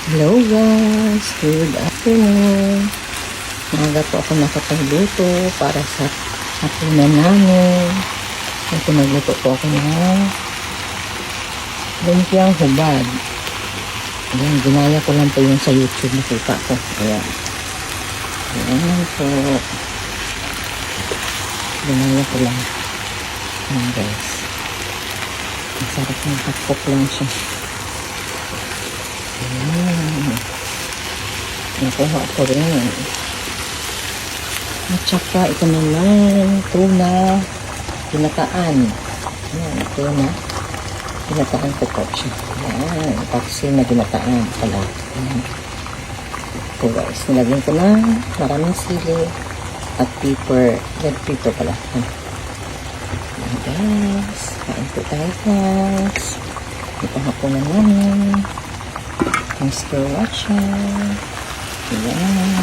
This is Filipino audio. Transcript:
Hello guys, good afternoon. Maaga po ako nakapagluto para sa hapunan namin. Ito, nagluto po ako ng lumpiang hubad. Ayan, ginaya ko lang po yung sa YouTube, nakita ko. Ayan. Ayan po. Ginaya ko lang. Ayan guys. Masarap ng hotpot lang siya. Ayan. Nakuha ko rin. At saka ito naman, tuna, ginataan. Ayan, tuna. Ginataan ko po siya. Ayan, paksi na ginataan pala. Ayan. Ito guys, nilagyan ko ng maraming sili at pepper. Red pepper pala. Ayan guys, kain po tayo guys. Ito hapunan namin. Thanks for watching. Ayan.